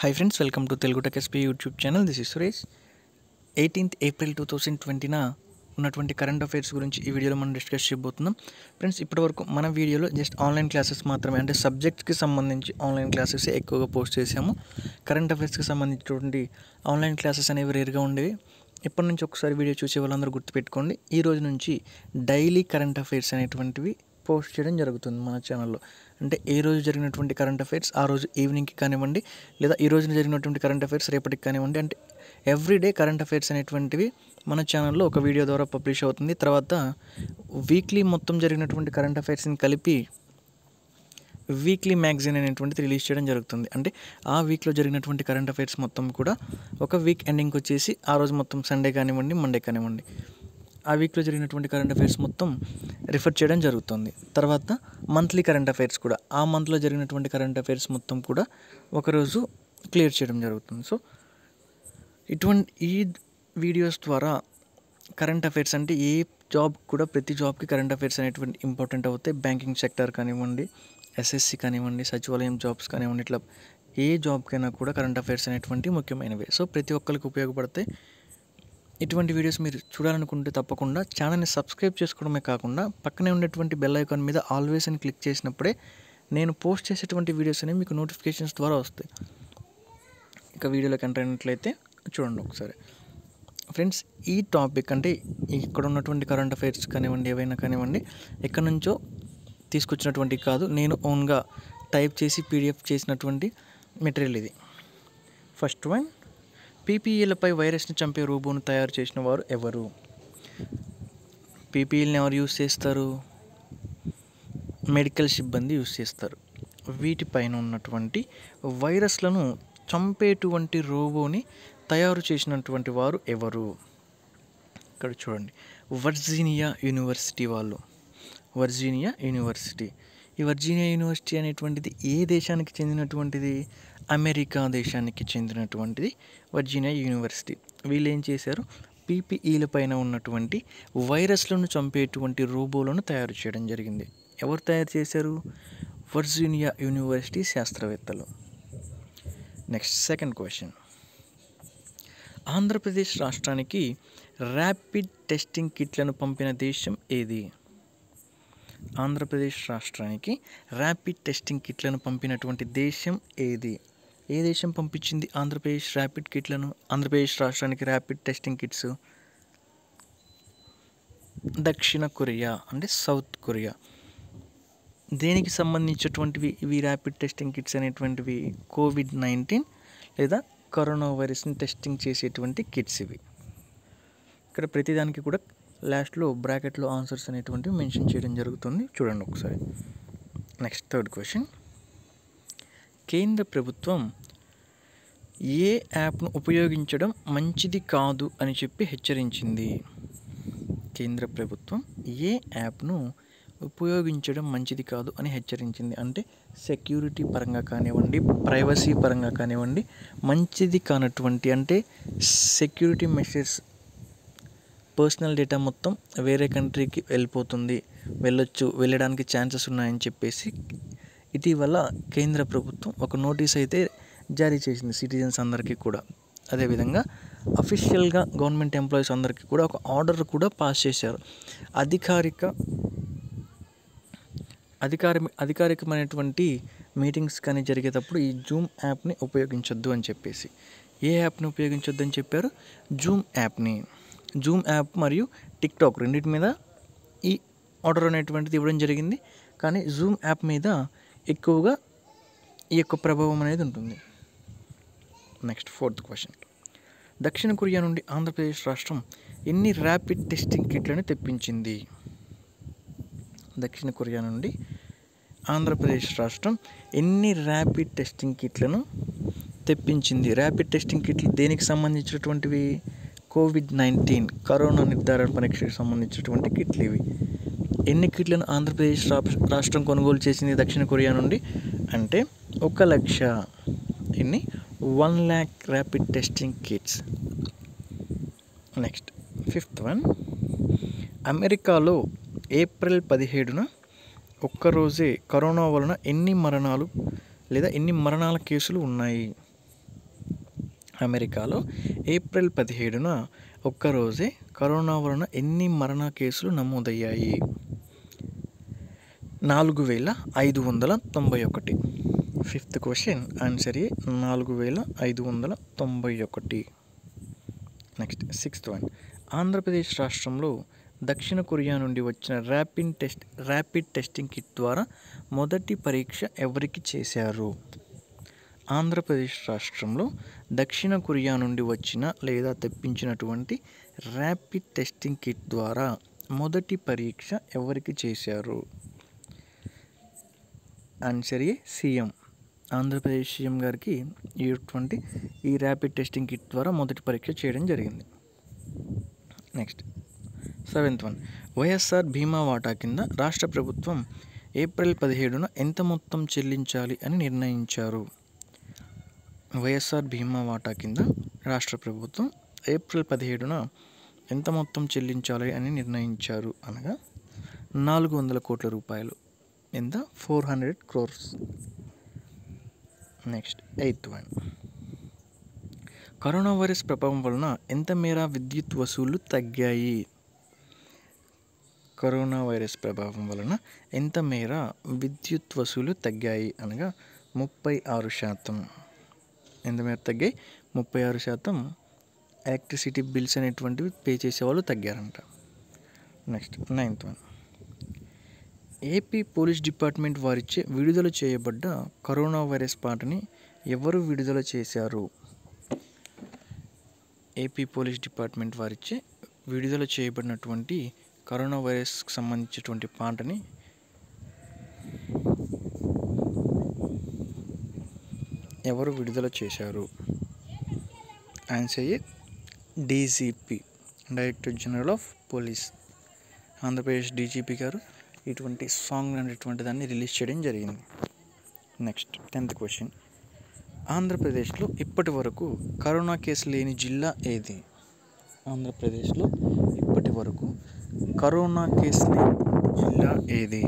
Hi friends, welcome to Telugu Tech SP YouTube channel. This is Suresh. 18th April 2020 ఉన్నటువంటి current affairs గురించి ఈ వీడియోలో మనం discuss చేయబోతున్నాం. ఫ్రెండ్స్, ఇప్పటివరకు మన వీడియోలో జస్ట్ ఆన్లైన్ క్లాసెస్ మాత్రమే, అంటే సబ్జెక్ట్స్కి సంబంధించి ఆన్లైన్ క్లాసెస్ ఎక్కువగా పోస్ట్ చేసాము. కరెంట్ అఫైర్స్కి సంబంధించినటువంటి ఆన్లైన్ క్లాసెస్ అనేవి రేర్గా ఉండేవి. ఇప్పటి నుంచి ఒకసారి వీడియో చూసే వాళ్ళందరూ గుర్తుపెట్టుకోండి, ఈ రోజు నుంచి డైలీ కరెంట్ అఫైర్స్ అనేటువంటివి పోస్ట్ చేయడం జరుగుతుంది మన ఛానల్లో. అంటే ఏ రోజు జరిగినటువంటి కరెంట్ అఫైర్స్ ఆ రోజు ఈవినింగ్కి కానివ్వండి, లేదా ఈ రోజున జరిగినటువంటి కరెంట్ అఫైర్స్ రేపటికి కానివ్వండి, అంటే ఎవ్రీడే కరెంట్ అఫైర్స్ అనేటువంటివి మన ఛానల్లో ఒక వీడియో ద్వారా పబ్లిష్ అవుతుంది. తర్వాత వీక్లీ మొత్తం జరిగినటువంటి కరెంట్ అఫైర్స్ని కలిపి వీక్లీ మ్యాగజైన్ అనేటువంటిది రిలీజ్ చేయడం జరుగుతుంది. అంటే ఆ వీక్లో జరిగినటువంటి కరెంట్ అఫైర్స్ మొత్తం కూడా ఒక వీక్ ఎండింగ్కి వచ్చేసి ఆ రోజు మొత్తం సండే కానివ్వండి, మండే కానివ్వండి, ఆ వీక్లో జరిగినటువంటి కరెంట్ అఫైర్స్ మొత్తం రిఫర్ చేయడం జరుగుతుంది. తర్వాత మంత్లీ కరెంట్ అఫైర్స్ కూడా ఆ మంత్లో జరిగినటువంటి కరెంట్ అఫైర్స్ మొత్తం కూడా ఒకరోజు క్లియర్ చేయడం జరుగుతుంది. సో ఈ వీడియోస్ ద్వారా కరెంట్ అఫైర్స్ అంటే ఏ జాబ్ కూడా ప్రతి జాబ్కి కరెంట్ అఫైర్స్ అనేటువంటి ఇంపార్టెంట్ అవుతాయి. బ్యాంకింగ్ సెక్టర్ కానివ్వండి, ఎస్ఎస్సి కానివ్వండి, సచివాలయం జాబ్స్ కానివ్వండి, ఇట్లా ఏ జాబ్కైనా కూడా కరెంట్ అఫైర్స్ అనేటువంటి ముఖ్యమైనవి. సో ప్రతి ఒక్కరికి ఉపయోగపడతాయి. ఇటువంటి వీడియోస్ మీరు చూడాలనుకుంటే తప్పకుండా ఛానల్ని సబ్స్క్రైబ్ చేసుకోవడమే కాకుండా పక్కనే ఉండేటువంటి బెల్ ఐకాన్ మీద ఆల్వేస్ అని క్లిక్ చేసినప్పుడే నేను పోస్ట్ చేసేటువంటి వీడియోస్ అనేవి మీకు నోటిఫికేషన్స్ ద్వారా వస్తాయి. ఇక వీడియోలోకి ఎంటర్ అయినట్లయితే చూడండి ఒకసారి. ఫ్రెండ్స్, ఈ టాపిక్ అంటే ఇక్కడ ఉన్నటువంటి కరెంట్ అఫైర్స్ కానివ్వండి, ఏవైనా కానివ్వండి, ఎక్కడి నుంచో తీసుకొచ్చినటువంటి కాదు, నేను ఓన్గా టైప్ చేసి పీడిఎఫ్ చేసినటువంటి మెటీరియల్ ఇది. ఫస్ట్ వన్, పీపీఈలపై వైరస్ని చంపే రోబోను తయారు చేసిన వారు ఎవరు? పీపీఈల్ని ఎవరు యూజ్ చేస్తారు? మెడికల్ సిబ్బంది యూజ్ చేస్తారు. వీటిపైన ఉన్నటువంటి వైరస్లను చంపేటువంటి రోబోని తయారు చేసినటువంటి వారు ఎవరు? ఇక్కడ చూడండి, వర్జీనియా యూనివర్సిటీ వాళ్ళు. Virginia university. ఈ వర్జీనియా యూనివర్సిటీ అనేటువంటిది ఏ దేశానికి చెందినటువంటిది? అమెరికా దేశానికి చెందినటువంటిది వర్జీనియా యూనివర్సిటీ. వీళ్ళు ఏం చేశారు? పీపీఈల పైన ఉన్నటువంటి వైరస్లను చంపేటువంటి రోబోలను తయారు చేయడం జరిగింది. ఎవరు తయారు చేశారు? వర్జీనియా యూనివర్సిటీ శాస్త్రవేత్తలు. Next, second question. ఆంధ్రప్రదేశ్ రాష్ట్రానికి ర్యాపిడ్ టెస్టింగ్ కిట్లను పంపిన దేశం ఏది? ఆంధ్రప్రదేశ్ రాష్ట్రానికి ర్యాపిడ్ టెస్టింగ్ కిట్లను పంపినటువంటి దేశం ఏది? ఏ దేశం పంపించింది ఆంధ్రప్రదేశ్ ర్యాపిడ్ కిట్లను? ఆంధ్రప్రదేశ్ రాష్ట్రానికి ర్యాపిడ్ టెస్టింగ్ కిట్స్ దక్షిణ కొరియా, అంటే సౌత్ కొరియా. దేనికి సంబంధించినటువంటివి ఇవి ర్యాపిడ్ టెస్టింగ్ కిట్స్ అనేటువంటివి? కోవిడ్-19 లేదా కరోనా వైరస్ని టెస్టింగ్ చేసేటువంటి కిట్స్ ఇవి. ఇక్కడ ప్రతిదానికి కూడా లాస్ట్లో బ్రాకెట్లో ఆన్సర్స్ అనేటువంటివి మెన్షన్ చేయడం జరుగుతుంది. చూడండి ఒకసారి. Next, third question. కేంద్ర ప్రభుత్వం ఏ యాప్ను ఉపయోగించడం మంచిది కాదు అని చెప్పి హెచ్చరించింది? కేంద్ర ప్రభుత్వం ఏ యాప్ను ఉపయోగించడం మంచిది కాదు అని హెచ్చరించింది? అంటే సెక్యూరిటీ పరంగా కానివ్వండి, ప్రైవసీ పరంగా కానివ్వండి, మంచిది కానటువంటి, అంటే సెక్యూరిటీ మెషర్స్, పర్సనల్ డేటా మొత్తం వేరే కంట్రీకి వెళ్ళడానికి ఛాన్సెస్ ఉన్నాయని చెప్పేసి ఇటీవల కేంద్ర ప్రభుత్వం ఒక నోటీస్ అయితే జారీ చేసింది సిటిజన్స్ అందరికీ కూడా. అదేవిధంగా అఫీషియల్గా గవర్నమెంట్ ఎంప్లాయీస్ అందరికీ కూడా ఒక ఆర్డర్ కూడా పాస్ చేశారు. అధికారికమైనటువంటి మీటింగ్స్ కానీ జరిగేటప్పుడు ఈ జూమ్ యాప్ని ఉపయోగించొద్దు అని చెప్పేసి. ఏ యాప్ని ఉపయోగించొద్దు అని చెప్పారు? జూమ్ యాప్ని. జూమ్ యాప్ మరియు టిక్టాక్ రెండింటి మీద ఈ ఆర్డర్ అనేటువంటిది ఇవ్వడం జరిగింది. కానీ జూమ్ యాప్ మీద ఎక్కువగా ఈ యొక్క ప్రభావం అనేది ఉంటుంది. Next, fourth question. దక్షిణ కొరియా నుండి ఆంధ్రప్రదేశ్ రాష్ట్రం ఎన్ని ర్యాపిడ్ టెస్టింగ్ కిట్లను తెప్పించింది? దక్షిణ కొరియా నుండి ఆంధ్రప్రదేశ్ రాష్ట్రం ఎన్ని ర్యాపిడ్ టెస్టింగ్ కిట్లను తెప్పించింది? ర్యాపిడ్ టెస్టింగ్ కిట్లు దేనికి సంబంధించినటువంటివి? కోవిడ్-19 కరోనా నిర్ధారణ పరీక్షకు సంబంధించినటువంటి కిట్లు ఇవి. ఎన్ని కిట్లను ఆంధ్రప్రదేశ్ రాష్ట్రం కొనుగోలు చేసింది దక్షిణ కొరియా నుండి? అంటే 1,00,000. ఎన్ని? 1,00,000 rapid testing kits. Next, fifth one. అమెరికాలో ఏప్రిల్ 17న ఒక్కరోజే కరోనా వలన ఎన్ని మరణాల కేసులు ఉన్నాయి? అమెరికాలో ఏప్రిల్ 17న ఒక్కరోజే కరోనా వలన ఎన్ని మరణ కేసులు నమోదయ్యాయి? 4591. Fifth question answer A 4591. Next sixth one. Andhra Pradesh రాష్ట్రంలో దక్షిణ కొరియా నుండి వచ్చిన ర్యాపిడ్ టెస్టింగ్ కిట్ ద్వారా మొదటి పరీక్ష ఎవరికి చేశారు? ఆంధ్రప్రదేశ్ రాష్ట్రంలో దక్షిణ కొరియా నుండి వచ్చిన లేదా తెప్పించినటువంటి ర్యాపిడ్ టెస్టింగ్ కిట్ ద్వారా మొదటి పరీక్ష ఎవరికి చేశారు? ఆన్సర్ ఏ సీఎం. ఆంధ్రప్రదేశ్ సీఎం గారికి ఈ ర్యాపిడ్ టెస్టింగ్ కిట్ ద్వారా మొదటి పరీక్ష చేయడం జరిగింది. Next seventh one. వైఎస్ఆర్ బీమా వాటా కింద రాష్ట్ర ప్రభుత్వం ఏప్రిల్ 17న ఎంత మొత్తం చెల్లించాలి అని నిర్ణయించారు? వైఎస్ఆర్ బీమా వాటా కింద రాష్ట్ర ప్రభుత్వం ఏప్రిల్ 17న ఎంత మొత్తం చెల్లించాలి అని నిర్ణయించారు అనగా 400 కోట్ల రూపాయలు. ఎంత? 400 crores. Next eighth one. Corona virus ప్రభావం వలన ఎంత మేర విద్యుత్ వసూళ్లు తగ్గాయి? కరోనా వైరస్ ప్రభావం వలన ఎంత మేర విద్యుత్ వసూలు తగ్గాయి అనగా 36%. ఎంత మేర తగ్గాయి? 36% ఎలక్ట్రిసిటీ బిల్స్ అనేటువంటివి పే చేసేవాళ్ళు తగ్గారంట. Next ninth one. AP police department వారిచే విడుదల చేయబడ్డ కరోనా వైరస్ పాటని ఎవరు విడుదల చేశారు? ఏపీ పోలీస్ డిపార్ట్మెంట్ వారిచే విడుదల చేయబడినటువంటి కరోనా వైరస్కి సంబంధించినటువంటి పాటని ఎవరు విడుదల చేశారు? Answer A DGP, director general of police. Andhra Pradesh DGP గారు ఇటువంటి సాంగ్ అనేటువంటి దాన్ని రిలీజ్ చేయడం జరిగింది. Next 10th question. ఆంధ్రప్రదేశ్లో ఇప్పటి వరకు కరోనా కేసు లేని జిల్లా ఏది? ఆంధ్రప్రదేశ్లో ఇప్పటి వరకు కరోనా కేసు లేని జిల్లా ఏది?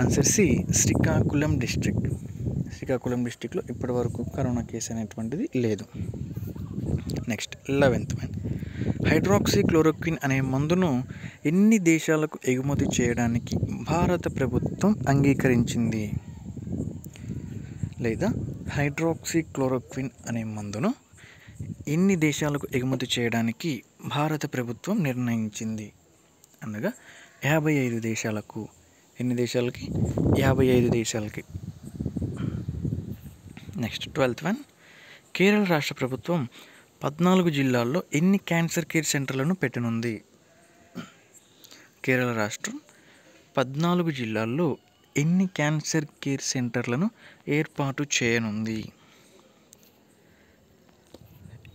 Answer C Srikakulam district. Srikakulam డిస్ట్రిక్ట్లో ఇప్పటి వరకు కరోనా కేసు అనేటువంటిది లేదు. Next 11th one. హైడ్రాక్సీక్లోరోక్విన్ అనే మందును ఎన్ని దేశాలకు ఎగుమతి చేయడానికి భారత ప్రభుత్వం అంగీకరించింది? లేదా హైడ్రాక్సీక్లోరోక్విన్ అనే మందును ఎన్ని దేశాలకు ఎగుమతి చేయడానికి భారత ప్రభుత్వం నిర్ణయించింది అనగా 55 దేశాలకు. ఎన్ని దేశాలకి? 55 దేశాలకి. Next 12th one. కేరళ రాష్ట్ర ప్రభుత్వం 14 జిల్లాల్లో ఎన్ని క్యాన్సర్ కేర్ సెంటర్లను పెట్టనుంది? కేరళ రాష్ట్రం 14 జిల్లాల్లో ఎన్ని క్యాన్సర్ కేర్ సెంటర్లను ఏర్పాటు చేయనుంది?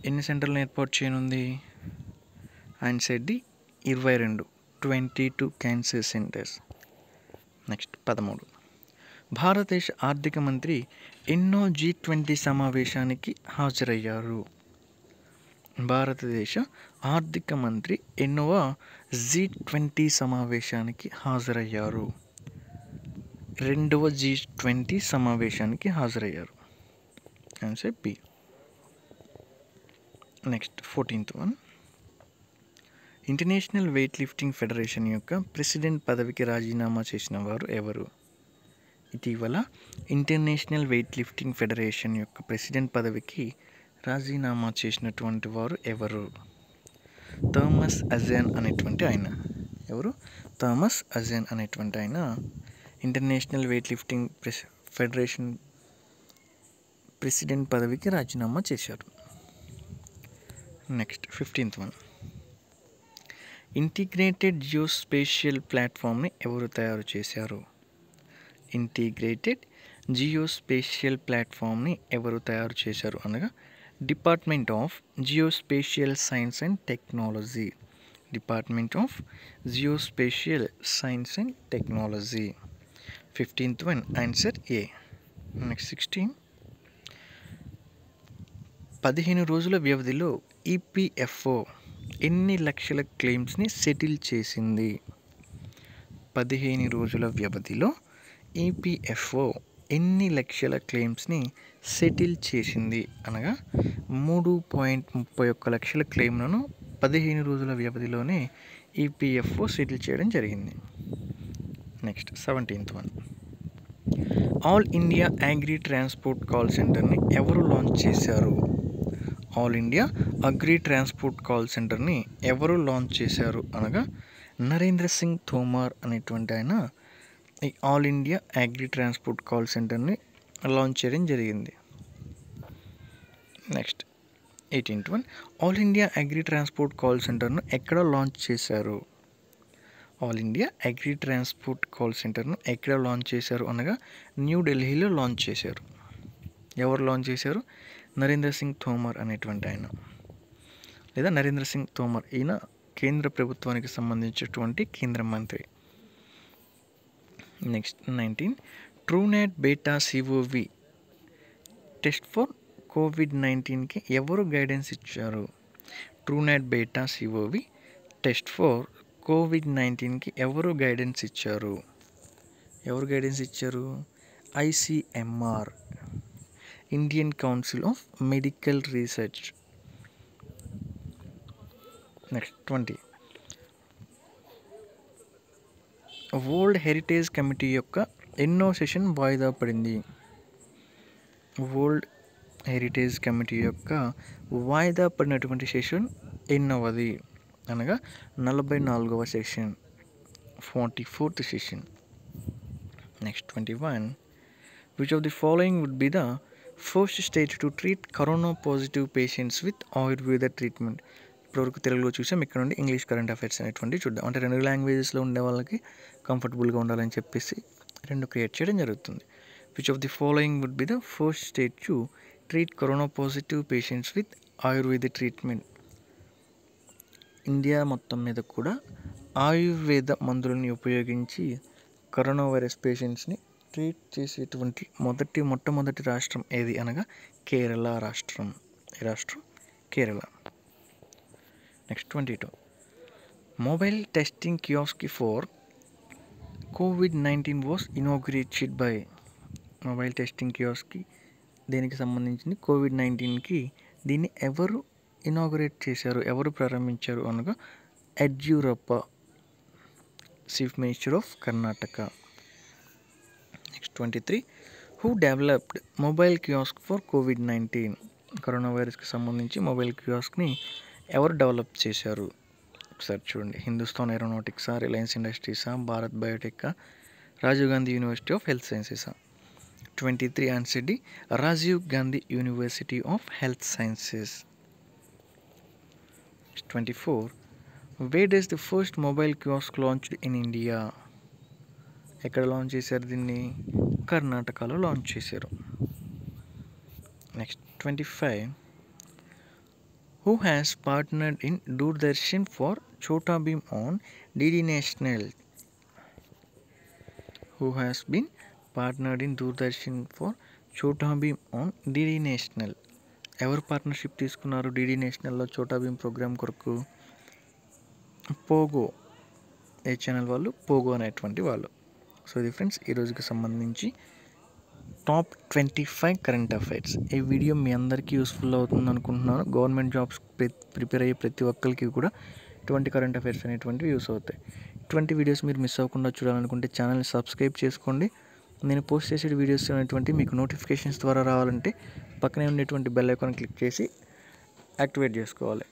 ఎన్ని సెంటర్లను ఏర్పాటు చేయనుంది? Answer D 22 cancer centres. Next 13. భారతదేశ ఆర్థిక మంత్రి ఎన్నో G20 సమావేశానికి హాజరయ్యారు? భారతదేశ ఆర్థిక మంత్రి ఎన్నోవ G20 సమావేశానికి హాజరయ్యారు? 2వ G20 సమావేశానికి హాజరయ్యారు. Answer B. Next 14th one. International weight lifting federation యొక్క ప్రెసిడెంట్ పదవికి రాజీనామా చేసిన వారు ఎవరు? ఇటీవల ఇంటర్నేషనల్ వెయిట్ లిఫ్టింగ్ ఫెడరేషన్ యొక్క ప్రెసిడెంట్ పదవికి రాజీనామా చేసినటువంటి వారు ఎవరు? థామస్ అజాన్ అనేటువంటి ఆయన. ఎవరు? థామస్ అజాన్ అనేటువంటి ఆయన international weight lifting federation president పదవికి రాజీనామా చేశారు. Next 15th one. Integrated geospatial ప్లాట్ఫామ్ని ఎవరు తయారు చేశారు? ఇంటిగ్రేటెడ్ జియోస్పేషియల్ ప్లాట్ఫామ్ని ఎవరు తయారు చేశారు అనగా department of geospatial science and technology. Department of geospatial science and technology. 15th one answer A. Next 16. 15 రోజుల వ్యవధిలో ఈపీఎఫ్ఓ ఎన్ని లక్షల క్లెయిమ్స్ని సెటిల్ చేసింది? 15 రోజుల వ్యవధిలో ఈపీఎఫ్ఓ ఎన్ని లక్షల క్లెయిమ్స్ని సెటిల్ చేసింది అనగా 3.31 లక్షల క్లెయిమ్లను 15 రోజుల వ్యవధిలోనే ఈపీఎఫ్ఓ సెటిల్ చేయడం జరిగింది. Next 17th one, all India agri transport call సెంటర్ని ఎవరు లాంచ్ చేశారు? All India agri transport call సెంటర్ని ఎవరు లాంచ్ చేశారు అనగా నరేంద్ర సింగ్ తోమార్ అనేటువంటి ఆయన ఈ all India agri transport call సెంటర్ని లాంచ్ చేయడం జరిగింది. Next 18th one, all India agri transport call సెంటర్ను ఎక్కడ లాంచ్ చేశారు? All India agri transport call సెంటర్ను ఎక్కడ లాంచ్ చేశారు అనగా న్యూఢిల్లీలో లాంచ్ చేశారు. ఎవరు లాంచ్ చేశారు? నరేంద్ర సింగ్ తోమర్ అనేటువంటి ఆయన, లేదా నరేంద్ర సింగ్ తోమర్. ఈయన కేంద్ర ప్రభుత్వానికి సంబంధించినటువంటి కేంద్ర మంత్రి. Next 19, Truenat beta COV test for కోవిడ్-19కి ఎవరు గైడెన్స్ ఇచ్చారు? Truenat beta COV test for కోవిడ్-19కి ఎవరు గైడెన్స్ ఇచ్చారు? ఎవరు గైడెన్స్ ఇచ్చారు? ICMR, Indian council of medical research. Next 20, world heritage committee యొక్క ఎన్నో సెషన్ వాయిదా పడింది? వరల్డ్ హెరిటేజ్ కమిటీ యొక్క వాయిదా పడినటువంటి సెషన్ ఎన్నవది అనగా 44వ session, 44th session. Next 21, which of the following would be the first state to treat corona positive patients with Ayurveda treatment? ఇప్పటివరకు తెలుగులో చూసాం, ఇక్కడ నుండి ఇంగ్లీష్ కరెంట్ అఫైర్స్ అనేటువంటివి చూద్దాం. అంటే 2 లాంగ్వేజెస్లో ఉండే వాళ్ళకి కంఫర్టబుల్గా ఉండాలని చెప్పేసి 2 క్రియేట్ చేయడం జరుగుతుంది. Which of the following would be the first state to treat corona positive patients with Ayurveda treatment? India మొత్తం మీద కూడా ఆయుర్వేద మందులని ఉపయోగించి కరోనా వైరస్ పేషెంట్స్ని ట్రీట్ చేసేటువంటి మొట్టమొదటి రాష్ట్రం ఏది అనగా కేరళ రాష్ట్రం. ఈ రాష్ట్రం Kerala. Next 22, mobile testing kiosk for COVID-19 was inaugurated by? Mobile testing kiosk దేనికి సంబంధించింది? కోవిడ్-19కి దీన్ని ఎవరు ఇనాగ్రేట్ చేశారు, ఎవరు ప్రారంభించారు అనగా Yediyurappa, chief minister of Karnataka. Next 23, who developed mobile kiosk for కోవిడ్-19? కరోనా వైరస్కి సంబంధించి మొబైల్ కియోస్క్ని ఎవరు డెవలప్ చేశారు? ఒకసారి చూడండి. హిందుస్థాన్ ఏరోనాటిక్సా, రిలయన్స్ ఇండస్ట్రీసా, భారత్ బయోటెకా, Rajiv Gandhi university of health సైన్సెసా? 23 answer D Rajiv Gandhi university of health sciences. 24, where does the first mobile kiosk launched in India? ఎక్కడ లాంచ్ చేశారు దీన్ని? కర్ణాటకలో లాంచ్ చేశారు. Next 25, who has partnered in Doordarshan for Chhota Bheem on DD National? Who has been partnered in Doordarshan for Chhota Bheem on DD National? ఎవరు partnership తీసుకున్నారు DD నేషనల్లో Chhota Bheem programme కొరకు? Pogo, ఏ channel వాళ్ళు? Pogo అనేటువంటి వాళ్ళు. So ఇది friends ఈ రోజుకి సంబంధించి టాప్ 25 కరెంట్ అఫైర్స్. ఈ వీడియో మీ అందరికీ యూస్ఫుల్ అవుతుంది అనుకుంటున్నాను. గవర్నమెంట్ జాబ్స్ ప్రిపేర్ అయ్యే ప్రతి ఒక్కరికి కూడా ఇటువంటి కరెంట్ అఫైర్స్ అనేటువంటివి యూస్ అవుతాయి. ఇటువంటి వీడియోస్ మీరు మిస్ అవ్వకుండా చూడాలనుకుంటే ఛానల్ని సబ్స్క్రైబ్ చేసుకోండి. నేను పోస్ట్ చేసే వీడియోస్ అనేటువంటి మీకు నోటిఫికేషన్స్ ద్వారా రావాలంటే పక్కనే ఉండేటువంటి బెల్ ఐకాన్ క్లిక్ చేసి యాక్టివేట్ చేసుకోవాలి.